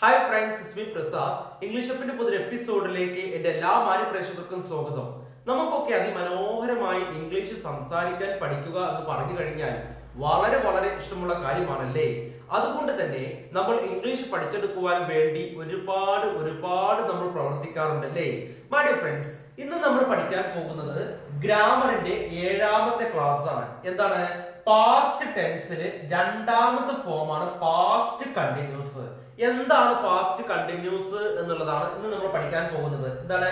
Hi friends, it's me Prasad. English അപ്പിന്റെ പുതിയ എപ്പിസോഡിലേക്ക് എന്റെ എല്ലാ മാന്യ പ്രേക്ഷകർക്കും സ്വാഗതം. നമുക്കൊക്കെ അതിമനോഹരമായി ഇംഗ്ലീഷ് സംസാരിക്കാൻ പഠിക്കുക എന്ന് പറഞ്ഞു കഴിഞ്ഞാൽ വളരെ വളരെ ഇഷ്ടമുള്ള കാര്യമാണല്ലേ. അതുകൊണ്ട് തന്നെ നമ്മൾ ഇംഗ്ലീഷ് പഠിച്ചെടുക്കുവാൻ വേണ്ടി ഒരുപാട് നമ്മൾ പ്രവർത്തിക്കാറുണ്ടല്ലേ. മൈ ഡിയർ ഫ്രണ്ട്സ്, ഇന്ന് നമ്മൾ പഠിക്കാൻ പോകുന്നത് ഗ്രാമറിന്റെ 7ാമത്തെ ക്ലാസ് ആണ്. എന്താണ്? പാസ്റ്റ് ടെൻസില് 2ാമത്തെ ഫോമാണ് പാസ്റ്റ് കണ്ടിന്യൂസ്. എന്താണ് പാസ്റ്റ് കണ്ടിന്യൂസ് എന്നുള്ളതാണ് ഇന്ന് നമ്മൾ പഠിക്കാൻ പോകുന്നത്. എന്താണ്?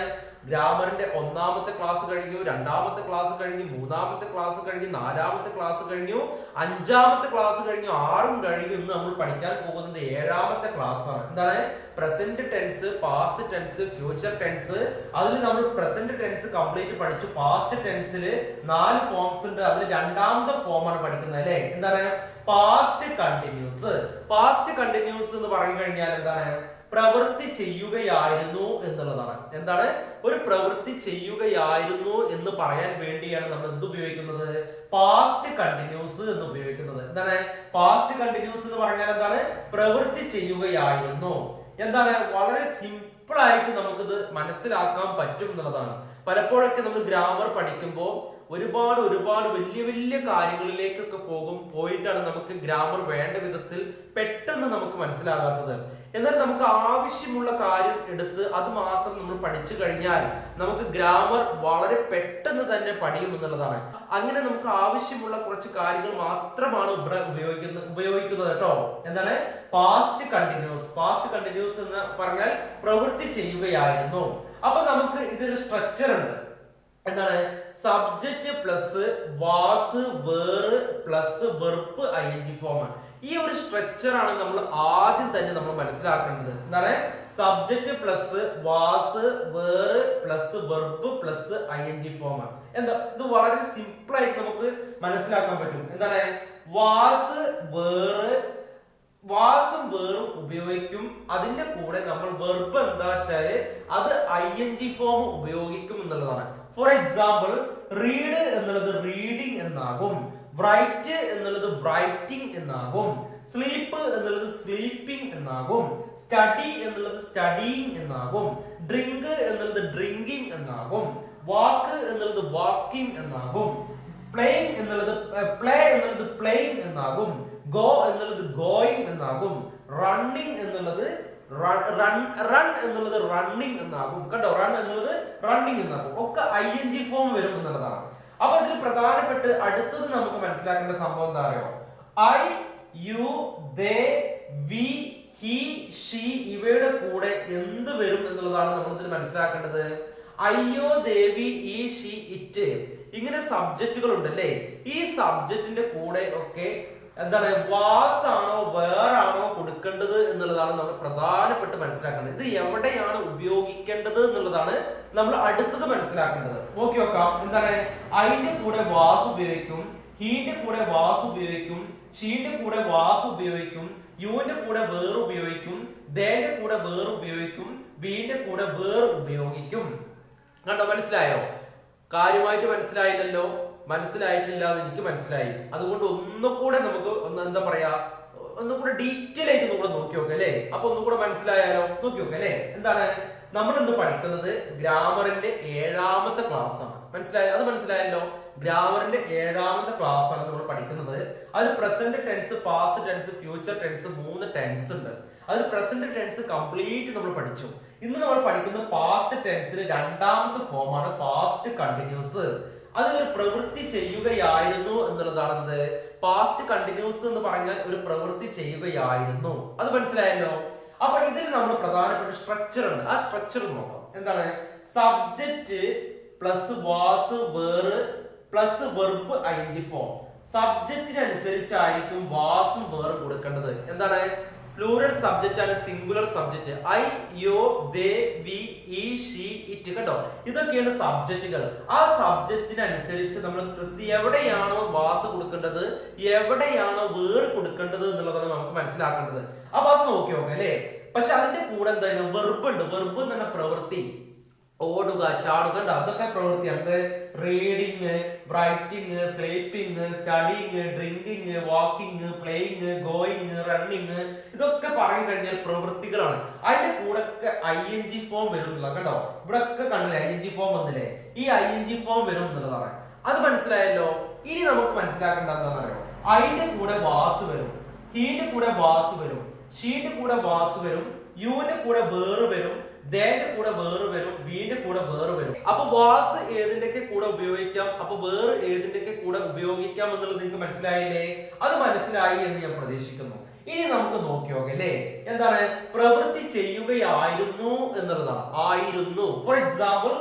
ഗ്രാമറിന്റെ 1ാമത്തെ ക്ലാസ് കഴിഞ്ഞു, 2ാമത്തെ ക്ലാസ് കഴിഞ്ഞു, 3ാമത്തെ ക്ലാസ് കഴിഞ്ഞു, 4ാമത്തെ ക്ലാസ് കഴിഞ്ഞു, 5ാമത്തെ ക്ലാസ് കഴിഞ്ഞു, 6ഉം കഴിഞ്ഞു. ഇന്ന് നമ്മൾ പഠിക്കാൻ പോകുന്നത് 7ാമത്തെ ക്ലാസ് ആണ്. എന്താണ്? Present tense, past tense, future tense. അതിൽ നമ്മൾ പ്രസന്റ് ടെൻസ് കംപ്ലീറ്റ് പഠിച്ചു. പാസ്റ്റ് ടെൻസിൽ 4 ഫോംസ് ഉണ്ട്. അതിൽ 2ാമത്തെ ഫോമാണ് പഠിക്കുന്നത് അല്ലെ. എന്താണ്? Past continuous. പാസ്റ്റ് കണ്ടിന്യൂസ് എന്ന് പറഞ്ഞു കഴിഞ്ഞാൽ എന്താണ്? പ്രവൃത്തി ചെയ്യുകയായിരുന്നു എന്നുള്ളതാണ്. എന്താണ്? ഒരു പ്രവൃത്തി ചെയ്യുകയായിരുന്നു എന്ന് പറയാൻ വേണ്ടിയാണ് നമ്മൾ എന്ത് ഉപയോഗിക്കുന്നത്? പാസ്റ്റ് കണ്ടിന്യൂസ് എന്ന് ഉപയോഗിക്കുന്നത്. എന്താണ്? പാസ്റ്റ് കണ്ടിന്യൂസ് എന്ന് പറഞ്ഞാൽ എന്താണ്? പ്രവൃത്തി ചെയ്യുകയായിരുന്നു. എന്താണ്? വളരെ സിമ്പിൾ ആയിട്ട് നമുക്കിത് മനസ്സിലാക്കാൻ പറ്റും എന്നുള്ളതാണ്. പലപ്പോഴൊക്കെ നമ്മൾ ഗ്രാമർ പഠിക്കുമ്പോൾ ഒരുപാട് വലിയ കാര്യങ്ങളിലേക്കൊക്കെ പോയിട്ടാണ് നമുക്ക് ഗ്രാമർ വേണ്ട വിധത്തിൽ പെട്ടെന്ന് നമുക്ക് മനസ്സിലാകാത്തത്. എന്നാൽ നമുക്ക് ആവശ്യമുള്ള കാര്യം എടുത്ത് അത് മാത്രം നമ്മൾ പഠിച്ചു കഴിഞ്ഞാൽ നമുക്ക് ഗ്രാമർ വളരെ പെട്ടെന്ന് തന്നെ പഠിയും എന്നുള്ളതാണ്. അങ്ങനെ നമുക്ക് ആവശ്യമുള്ള കുറച്ച് കാര്യങ്ങൾ മാത്രമാണ് ഇവിടെ ഉപയോഗിക്കുന്നത് കേട്ടോ. എന്താണ്? Past continuous. പാസ്റ്റ് കണ്ടിന്യൂസ് എന്ന് പറഞ്ഞാൽ പ്രവൃത്തി ചെയ്യുകയായിരുന്നു. അപ്പൊ നമുക്ക് ഇതിലൊരു സ്ട്രക്ചർ ഉണ്ട്. എന്താണ്? Subject plus was were plus verb ing form. ഈ ഒരു സ്ട്രക്ചർ ആണ് നമ്മൾ ആദ്യം തന്നെ നമ്മൾ മനസ്സിലാക്കേണ്ടത്. എന്താണ്? Subject plus was were plus verb plus ing form. എന്താ? ഇത് വളരെ സിമ്പിൾ ആയിട്ട് നമുക്ക് മനസ്സിലാക്കാൻ പറ്റും. എന്താണ്? വാസ് വേർ, വാസും വേറും ഉപയോഗിക്കും. അതിന്റെ കൂടെ നമ്മൾ വെർബ് എന്താ വെച്ചാല് അത് ing ഫോം ഉപയോഗിക്കും എന്നുള്ളതാണ്. ഫോർ എക്സാമ്പിൾ, റീഡ് എന്നുള്ളത് റീഡിങ് എന്നാകും, റൈറ്റ് എന്നുള്ളത് റൈറ്റിംഗ് എന്നാകും, സ്ലീപ്പ് എന്നുള്ളത് സ്ലീപ്പിംഗ് എന്നാകും, സ്റ്റഡി എന്നുള്ളത് സ്റ്റഡിയിങ് എന്നാകും, ഡ്രിങ്ക് എന്നുള്ളത് ഡ്രിങ്കിങ് എന്നാകും, വാക്ക് എന്നുള്ളത് വാക്കിംഗ് എന്നാകും, പ്ലേയിങ് എന്നുള്ളത് പ്ലേയിങ് എന്നാകും, ഗോ എന്നുള്ളത് ഗോയിങ് എന്നാകും, റണ്ണിങ് എന്നുള്ളത് റൺ എന്നുള്ളത് റണ്ണിങ് എന്നാകും. കണ്ടോ? റൺ എന്നുള്ളത് റണ്ണിങ് എന്നാകും. ഒക്കെ ing ഫോം വരും എന്നുള്ളതാണ്. അപ്പൊ ഇതിൽ പ്രധാനപ്പെട്ട അടുത്തത് നമുക്ക് മനസ്സിലാക്കേണ്ട സംഭവം എന്താ അറിയോ? I, you, they, we, he, she ഇവയുടെ കൂടെ എന്ത് വരും എന്നുള്ളതാണ് നമ്മൾ ഇതിൽ മനസ്സിലാക്കേണ്ടത്. അയ്യോ, ദേവി, ഈ, ഷീ, ഇറ്റ് ഇങ്ങനെ സബ്ജക്റ്റുകൾ ഉണ്ടല്ലേ. ഈ സബ്ജക്റ്റിന്റെ കൂടെ ഒക്കെ എന്താണ്? വാസ് ആണോ വേറാണോ കൊടുക്കേണ്ടത് എന്നുള്ളതാണ് നമ്മൾ പ്രധാനപ്പെട്ട് മനസ്സിലാക്കേണ്ടത്. ഇത് എവിടെയാണ് ഉപയോഗിക്കേണ്ടത് എന്നുള്ളതാണ് നമ്മൾ അടുത്തത് മനസ്സിലാക്കേണ്ടത്. നോക്കി നോക്കാം. എന്താണ്? ഐന്റെ കൂടെ വാസ് ഉപയോഗിക്കും, ഹീന്റെ കൂടെ വാസ് ഉപയോഗിക്കും, ഷീന്റെ കൂടെ വാസ് ഉപയോഗിക്കും, യുവിന്റെ കൂടെ വേർ ഉപയോഗിക്കും, ദേന്റെ കൂടെ വേർ ഉപയോഗിക്കും, ബീന്റെ കൂടെ വേർ ഉപയോഗിക്കും. കണ്ടോ? മനസ്സിലായോ? കാര്യമായിട്ട് മനസ്സിലായില്ലല്ലോ? മനസ്സിലായിട്ടില്ല എന്ന് എനിക്ക് മനസ്സിലായി. അതുകൊണ്ട് ഒന്നുകൂടെ നമുക്ക് എന്താ പറയാ, ഒന്നുകൂടെ ഡീറ്റെയിൽ ആയിട്ട് നമ്മൾ നോക്കി നോക്കാം അല്ലെ. അപ്പൊ ഒന്നുകൂടെ മനസ്സിലായാലോ? നോക്കി നോക്കാം അല്ലെ. എന്താണ്? നമ്മൾ ഇന്ന് പഠിക്കുന്നത് ഗ്രാമറിന്റെ 7ാമത്തെ ക്ലാസ് ആണ്. മനസ്സിലായോ? അത് മനസ്സിലായല്ലോ. ഗ്രാമറിന്റെ 7ാമത്തെ ക്ലാസ് ആണ് നമ്മൾ പഠിക്കുന്നത്. അതിൽ present tense, past tense, future tense 3 tense ഉണ്ട്. അതിൽ പ്രസന്റ് ടെൻസ് കംപ്ലീറ്റ് നമ്മൾ പഠിച്ചു. ഇന്ന് നമ്മൾ പഠിക്കുന്നത് പാസ്റ്റ് ടെൻസിന് 2ാമത്തെ ഫോമാണ് പാസ്റ്റ് കണ്ടിന്യൂസ്. അത് ഒരു പ്രവൃത്തി ചെയ്യുകയായിരുന്നു എന്നുള്ളതാണ്. എന്ത്? പാസ്റ്റ് കണ്ടിന്യൂസ് എന്ന് പറഞ്ഞാൽ ഒരു പ്രവൃത്തി ചെയ്യുകയായിരുന്നു. അത് മനസ്സിലായല്ലോ. അപ്പൊ ഇതിൽ നമ്മൾ പ്രധാനപ്പെട്ട സ്ട്രക്ചർ ഉണ്ട്. ആ സ്ട്രക്ചർ നോക്കാം. എന്താണ്? Subject plus was were plus verb ing form. സബ്ജക്റ്റിനനുസരിച്ചായിരിക്കും വാസും വേറും കൊടുക്കേണ്ടത്. എന്താണ്? പ്ലൂറൽ സബ്ജക്റ്റ് ആണ് singular subject. I, you, they, we, he, she, it. കണ്ടോ? ഇതൊക്കെയാണ് സബ്ജക്റ്റുകൾ. ആ സബ്ജക്റ്റിനനുസരിച്ച് നമ്മൾ എവിടെയാണോ വാസ് കൊടുക്കേണ്ടത്, എവിടെയാണോ വേർ കൊടുക്കേണ്ടത് എന്നുള്ളതാണ് നമുക്ക് മനസ്സിലാക്കേണ്ടത്. അപ്പൊ അത് നോക്കി നോക്കാം അല്ലെ. പക്ഷെ അതിന്റെ കൂടെ എന്തായാലും വെർബ് ഉണ്ട്. വെർബ് എന്ന് പറഞ്ഞ പ്രവൃത്തി. ഓടുക, ചാടുക, അതൊക്കെ പ്രവൃത്തിയാണ്. Reading, writing, sleeping, studying, drinking, walking, playing, going, running, ഇതൊക്കെ പറഞ്ഞു കഴിഞ്ഞാൽ പ്രവൃത്തികളാണ്. അതിന്റെ കൂടെ ഒക്കെ ING ഫോം വരുന്നില്ല കണ്ടോ. ഇവിടെ ഒക്കെ കണ്ടില്ലേ ING ഫോം വന്നില്ലേ, ഈ ING ഫോം വരും എന്നുള്ളതാണ്. അത് മനസ്സിലായല്ലോ. ഇനി നമുക്ക് മനസ്സിലാക്കേണ്ട എന്താണെന്നറിയോ, അതിന്റെ കൂടെ വാസ് വരും, ഹീന്റെ കൂടെ വാസ് വരും, ഷീന്റെ കൂടെ വാസ് വരും, യുവിന്റെ കൂടെ വേറ് വരും, ദേന്റെ കൂടെ വേറ് വരും, ബീന്റെ കൂടെ വേറ് വരും. അപ്പൊ വാസ് ഏതിന്റെയൊക്കെ കൂടെ ഉപയോഗിക്കാം, അപ്പൊ വേറ് ഏതിന്റെയൊക്കെ കൂടെ ഉപയോഗിക്കാം എന്നുള്ളത് നിങ്ങൾക്ക് മനസ്സിലായില്ലേ? അത് മനസ്സിലായി എന്ന് ഞാൻ പ്രതീക്ഷിക്കുന്നു. ഇനി നമുക്ക് നോക്കി നോക്കാം അല്ലേ, എന്താണ് പ്രവൃത്തി ചെയ്യുകയായിരുന്നു എന്നുള്ളതാണ്. ആയിരുന്നു. ഫോർ എക്സാമ്പിൾ,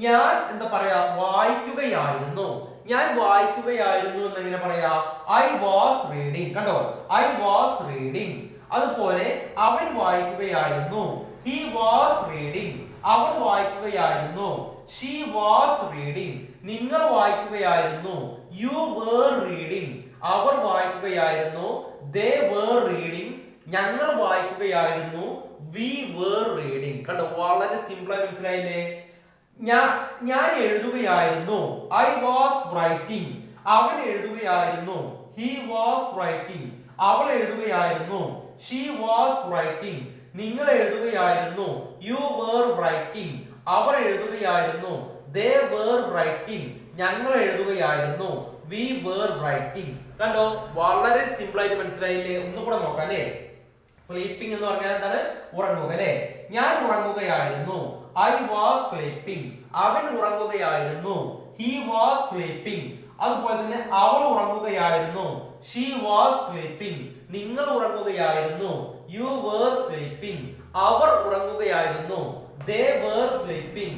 ഞാൻ എന്താ പറയാ, വായിക്കുകയായിരുന്നു. ഞാൻ വായിക്കുകയായിരുന്നു എന്ന് എങ്ങനെ പറയാ, ഐ വാസ് റീഡിങ്. കണ്ടോ, ഐ വാസ് റീഡിങ്. അതുപോലെ അവൻ വായിക്കുകയായിരുന്നു, he was reading. അവൾ വായിക്കുകയായിരുന്നു, she was reading. നിങ്ങൾ വായിക്കുകയായിരുന്നു, you were reading. Our വായിക്കുകയായിരുന്നു, they were reading. ഞങ്ങൾ വായിക്കുകയായിരുന്നു, we were reading. കണ്ടോ, വളരെ സിമ്പിൾ ആയി മനസ്സിലായില്ലേ? ഞാൻ എഴുതുകയായിരുന്നു, I was writing. അവൻ എഴുതുകയായിരുന്നു, he was writing. അവൾ എഴുതുകയായിരുന്നു, she was writing. നിങ്ങൾ എഴുതുകയായിരുന്നു, you were writing. Our എഴുതുകയായിരുന്നു, they were writing. ഞങ്ങൾ എഴുതുകയായിരുന്നു, we were writing. കണ്ടോ, വളരെ സിമ്പിൾ ആയിട്ട് മനസ്സിലായില്ലേ? ഒന്നുകൂടെ നോക്കാം അല്ലേ. സ്ലീപ്പിംഗ് എന്ന് പറഞ്ഞാൽ എന്താണ്, ഉറങ്ങുക അല്ലേ. ഞാൻ ഉറങ്ങുകയായിരുന്നു, I was sleeping. അവൻ ഉറങ്ങുകയായിരുന്നു, he was sleeping. അതുപോലെ തന്നെ അവൾ ഉറങ്ങുകയായിരുന്നു, she was sleeping. നിങ്ങൾ ഉറങ്ങുകയായിരുന്നു, you were sleeping. അവർ ഉറങ്ങുകയായിരുന്നു, they were sleeping.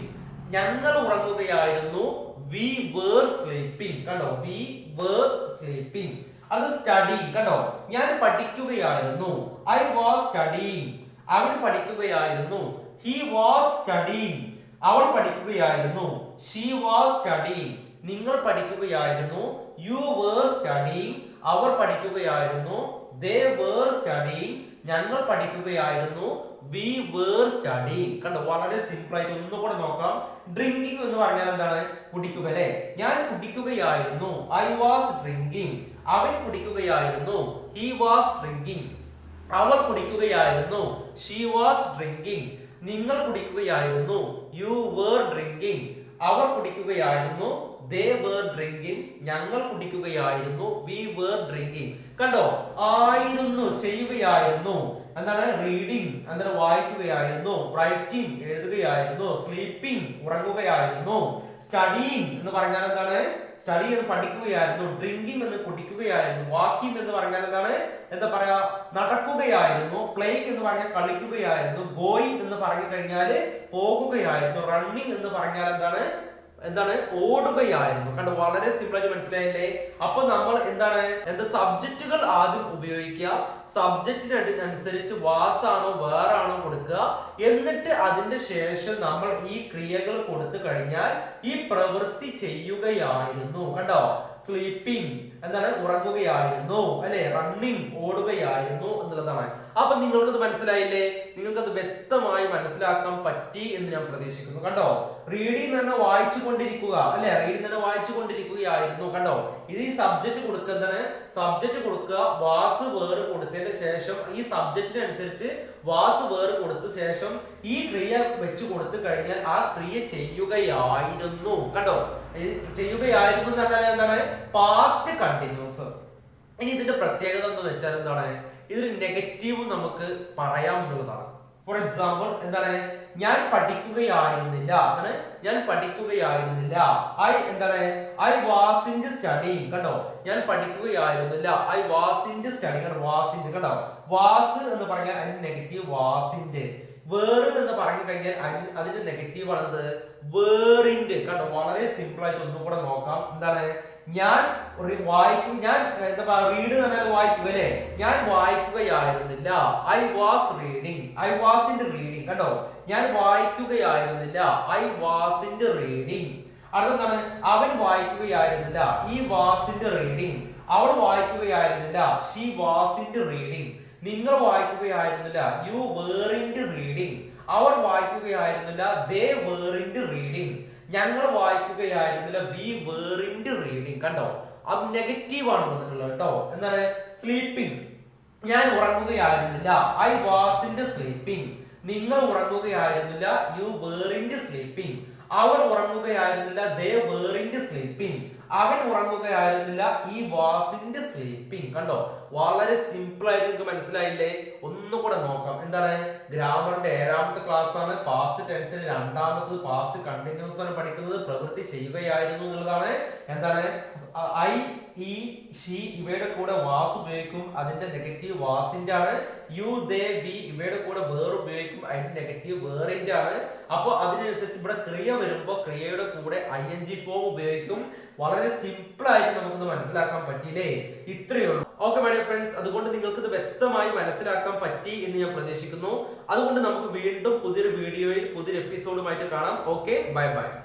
ഞങ്ങൾ ഉറങ്ങുകയായിരുന്നു, we were sleeping. കണ്ടോ, we were sleeping. അത് studying. കണ്ടോ, ഞാൻ പഠിക്കുകയായിരുന്നു, I was studying. അവൻ പഠിക്കുകയായിരുന്നു, he was studying. അവൾ പഠിക്കുകയായിരുന്നു, she was studying. നിങ്ങൾ പഠിക്കുകയായിരുന്നു, you were studying. Our പഠിക്കുകയായിരുന്നു, they were studying. ഞങ്ങൾ പഠിക്കുകയായിരുന്നു, we were studying. കണ്ടോ, വളരെ സിമ്പിൾ ആയിട്ട് ഒന്നുകൂടെ നോക്കാം. ഡ്രിങ്കിങ് എന്ന് പറഞ്ഞാൽ എന്താണ്, കുടിക്കുക അല്ലേ. ഞാൻ കുടിക്കുകയായിരുന്നു, I was drinking. അവൻ കുടിക്കുകയായിരുന്നു, he was drinking. അവൾ കുടിക്കുകയായിരുന്നു, she was drinking. നിങ്ങൾ കുടിക്കുകയായിരുന്നു, you were drinking. Our കുടിക്കുകയായിരുന്നു, they were drinking. ഞങ്ങൾ കുടിക്കുകയായിരുന്നു, we were drinking. കണ്ടോ, ആയിരുന്നു ചെയ്യുകയായിരുന്നു, എന്താണ് റീഡിങ്, എന്താണ് വായിക്കുകയായിരുന്നു, റൈറ്റിംഗ് എഴുതുകയായിരുന്നു, സ്ലീപ്പിംഗ് ഉറങ്ങുകയായിരുന്നു, സ്റ്റഡിയിങ് എന്ന് പറഞ്ഞാൽ എന്താണ്, സ്റ്റഡി എന്ന് പഠിക്കുകയായിരുന്നു, ഡ്രിങ്കിങ് എന്ന് കുടിക്കുകയായിരുന്നു, വാക്കിംഗ് എന്ന് പറഞ്ഞാൽ എന്താണ്, എന്താ പറയാ, നടക്കുകയായിരുന്നു, പ്ലേയിങ് എന്ന് പറഞ്ഞാൽ കളിക്കുകയായിരുന്നു, ഗോയിങ് എന്ന് പറഞ്ഞു കഴിഞ്ഞാൽ പോകുകയായിരുന്നു, റണ്ണിങ് എന്ന് പറഞ്ഞാൽ എന്താണ് ഓടുകയായിരുന്നു. കണ്ടോ, വളരെ സിമ്പിൾ ആയിട്ട് മനസ്സിലായില്ലേ? അപ്പൊ നമ്മൾ എന്താ സബ്ജക്റ്റുകൾ ആദ്യം ഉപയോഗിക്കുക, സബ്ജക്റ്റിനനുസരിച്ച് വാസാണോ വേറാണോ കൊടുക്കുക, എന്നിട്ട് അതിന്റെ ശേഷം നമ്മൾ ഈ ക്രിയകൾ കൊടുത്തു കഴിഞ്ഞാൽ ഈ പ്രവൃത്തി ചെയ്യുകയായിരുന്നു. കണ്ടോ, സ്ലീപ്പിംഗ് എന്താണ് ഉറങ്ങുകയായിരുന്നു അല്ലെ, റണ്ണിങ് ഓടുകയായിരുന്നു എന്നുള്ളതാണ്. അപ്പൊ നിങ്ങൾക്കത് മനസ്സിലായില്ലേ? നിങ്ങൾക്കത് വ്യക്തമായി മനസ്സിലാക്കാൻ പറ്റി എന്ന് ഞാൻ പ്രതീക്ഷിക്കുന്നു. കണ്ടോ, റീഡിങ് തന്നെ വായിച്ചു കൊണ്ടിരിക്കുക അല്ലെ, റീഡിങ് തന്നെ വായിച്ചു കൊണ്ടിരിക്കുകയായിരുന്നു. കണ്ടോ, ഇത് ഈ സബ്ജക്ട് കൊടുക്കുന്നത്, സബ്ജക്ട് കൊടുക്കുക, വാസ് വേറ് കൊടുത്തതിന് ശേഷം ഈ സബ്ജക്റ്റിനനുസരിച്ച് വാസ് വേറ് കൊടുത്ത ശേഷം ഈ ക്രിയ വെച്ച് കൊടുത്തു കഴിഞ്ഞാൽ ആ ക്രിയ ചെയ്യുകയായിരുന്നു. കണ്ടോ, ചെയ്യുകയായിരുന്നു എന്ന് പറഞ്ഞാൽ എന്താണ്, പാസ്റ്റ് കണ്ടിന്യൂസ്. ഇനി ഇതിന്റെ പ്രത്യേകത എന്ന് വെച്ചാൽ എന്താണ്, ഇതിൽ നെഗറ്റീവ് നമുക്ക് പറയാമെന്നുള്ളതാണ്. ഫോർ എക്സാമ്പിൾ എന്താണ്, ഞാൻ പഠിക്കുകയായിരുന്നില്ല, ഞാൻ പഠിക്കുകയായിരുന്നില്ല, ഐ വാസിന്റ് സ്റ്റഡിങ്. കണ്ടോ, ഞാൻ പഠിക്കുകയായിരുന്നില്ല, ഐ വാസിന്റ് സ്റ്റഡിങ്. കണ്ടോ, വാസിന്റ്. കണ്ടോ, വാസ് എന്ന് പറഞ്ഞാൽ അതിന്റെ നെഗറ്റീവ് വാസിന്റ്. വേറ് എന്ന് പറഞ്ഞു കഴിഞ്ഞാൽ അതിന്റെ നെഗറ്റീവ് ആണെന്ത്, വേറിന്റ്. കണ്ടോ, വളരെ സിമ്പിൾ ആയിട്ട് ഒന്നും കൂടെ നോക്കാം. എന്താണ്, ഞാൻ വായിക്കും, ഞാൻ എന്താ പറയുക, റീഡ് എന്ന് പറഞ്ഞാൽ വായിക്കുക അല്ലെ, ഞാൻ വായിക്കുകയായിരുന്നില്ല, I was reading, I wasn't reading. കണ്ടോ, ഞാൻ വായിക്കുകയായിരുന്നില്ല, ഐ വാസിന്റ് റീഡിങ്. അടുത്താണ്, അവൻ വായിക്കുകയായിരുന്നില്ല, ഈ വാസിന്റ് റീഡിങ്. അവൾ വായിക്കുകയായിരുന്നില്ല, ഷീ വാസിന്റ് റീഡിങ്. നിങ്ങൾ വായിക്കുകയായിരുന്നില്ല, യു വേറിന്റ് റീഡിങ്. അവർ വായിക്കുകയായിരുന്നില്ല, വായിക്കുകയായിരുന്നില്ല, they weren't reading. ഞങ്ങൾ വായിക്കുകയായിരുന്നില്ല, we weren't reading. കണ്ടോ, അത് നെഗറ്റീവ് ആണ് വന്നിട്ടുള്ളത് കേട്ടോ. എന്താണ്? സ്ലീപ്പിംഗ്, ഞാൻ ഉറങ്ങുകയായിരുന്നില്ല, I wasn't sleeping. നിങ്ങൾ ഉറങ്ങുകയായിരുന്നില്ല, you weren't sleeping. Our ഉറങ്ങുകയായിരുന്നില്ല, they weren't sleeping. അവൻ ഉറങ്ങുകയായിരുന്നില്ല, he wasn't sleeping. കണ്ടോ, വളരെ സിമ്പിൾ ആയിട്ട് നിങ്ങൾക്ക് മനസ്സിലായില്ലേ? ഒന്നുകൂടെ നോക്കാം. എന്താണ്? ഗ്രാമറിന്റെ 7ാമത്തെ ക്ലാസ് ആണ്. പാസ്റ്റ് ടെൻസിന് 2ാമത്തത് പാസ്റ്റ് കണ്ടിന്യൂസ് ആണ് പഠിക്കുന്നത്. പ്രവൃത്തി ചെയ്യുകയായിരുന്നു എന്നുള്ളതാണ്. എന്താണ്? ഐ, ഈ, ഷീ ഇവയുടെ കൂടെ വാസ് ഉപയോഗിക്കും, അതിന്റെ നെഗറ്റീവ് വാസിന്റെ ആണ്. യു, ദേ, വി ഇവയുടെ കൂടെ വേർ ഉപയോഗിക്കും, അതിന്റെ നെഗറ്റീവ് വേറിന്റെ ആണ്. അപ്പൊ അതിനനുസരിച്ച് ഇവിടെ ക്രിയ വരുമ്പോ ക്രിയയുടെ കൂടെ ing ഫോം ഉപയോഗിക്കും. വളരെ സിമ്പിൾ ആയിട്ട് നമുക്കിത് മനസ്സിലാക്കാൻ പറ്റിയില്ലേ? ഇത്രയേ ഉള്ളൂ. ഓക്കെ മൈ ഡിയർ ഫ്രണ്ട്സ്, അതുകൊണ്ട് നിങ്ങൾക്ക് ഇത് വ്യക്തമായി മനസ്സിലാക്കാൻ പറ്റി എന്ന് ഞാൻ പ്രതീക്ഷിക്കുന്നു. അതുകൊണ്ട് നമുക്ക് വീണ്ടും പുതിയൊരു വീഡിയോയിൽ പുതിയൊരു എപ്പിസോഡുമായിട്ട് കാണാം. Okay, bye bye.